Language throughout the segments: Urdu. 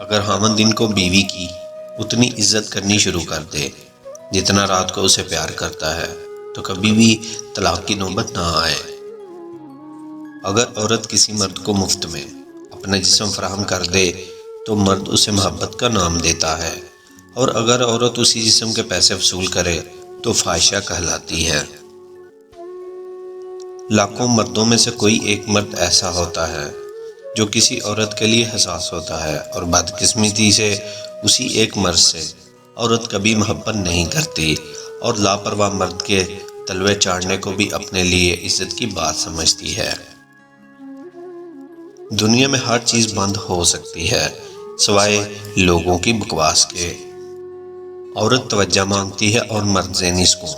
اگر خاوند دن کو بیوی کی اتنی عزت کرنی شروع کر دے جتنا رات کو اسے پیار کرتا ہے تو کبھی بھی طلاق کی نوبت نہ آئے۔ اگر عورت کسی مرد کو مفت میں اپنا جسم فراہم کر دے تو مرد اسے محبت کا نام دیتا ہے، اور اگر عورت اسی جسم کے پیسے وصول کرے تو فاحشہ کہلاتی ہے۔ لاکھوں مردوں میں سے کوئی ایک مرد ایسا ہوتا ہے جو کسی عورت کے لیے حساس ہوتا ہے، اور بدقسمتی سے اسی ایک مرد سے عورت کبھی محبت نہیں کرتی اور لاپرواہ مرد کے تلوے چاڑنے کو بھی اپنے لیے عزت کی بات سمجھتی ہے۔ دنیا میں ہر چیز بند ہو سکتی ہے سوائے لوگوں کی بکواس کے۔ عورت توجہ مانگتی ہے اور مرد ذہنی سکون۔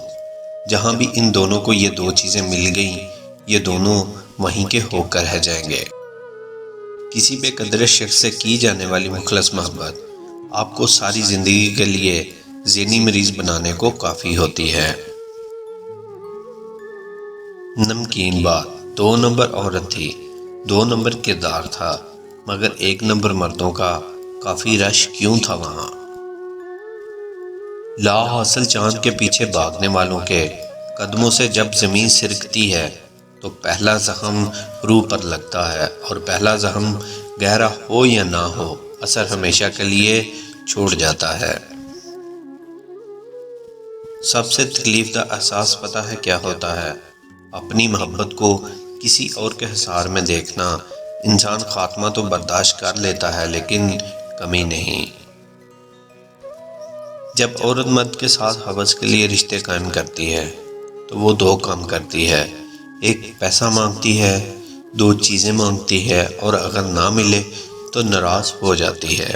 جہاں بھی ان دونوں کو یہ دو چیزیں مل گئیں یہ دونوں وہیں کے ہو کر رہ جائیں گے۔ کسی بے قدر شخص سے کی جانے والی مخلص محبت آپ کو ساری زندگی کے لیے ذہنی مریض بنانے کو کافی ہوتی ہے۔ نمکین بات، 2 نمبر عورت تھی، 2 نمبر کردار تھا، مگر 1 نمبر مردوں کا کافی رش کیوں تھا وہاں؟ لا حاصل چاند کے پیچھے بھاگنے والوں کے قدموں سے جب زمین سرکتی ہے تو پہلا زخم روح پر لگتا ہے، اور پہلا زخم گہرا ہو یا نہ ہو اثر ہمیشہ کے لیے چھوڑ جاتا ہے۔ سب سے تکلیف دہ احساس پتہ ہے کیا ہوتا ہے؟ اپنی محبت کو کسی اور کے حصار میں دیکھنا۔ انسان خاتمہ تو برداشت کر لیتا ہے لیکن کمی نہیں۔ جب عورت مرد کے ساتھ ہوس کے لیے رشتے قائم کرتی ہے تو وہ 2 کام کرتی ہے، ایک پیسہ مانگتی ہے، 2 چیزیں مانگتی ہے، اور اگر نہ ملے تو ناراض ہو جاتی ہے۔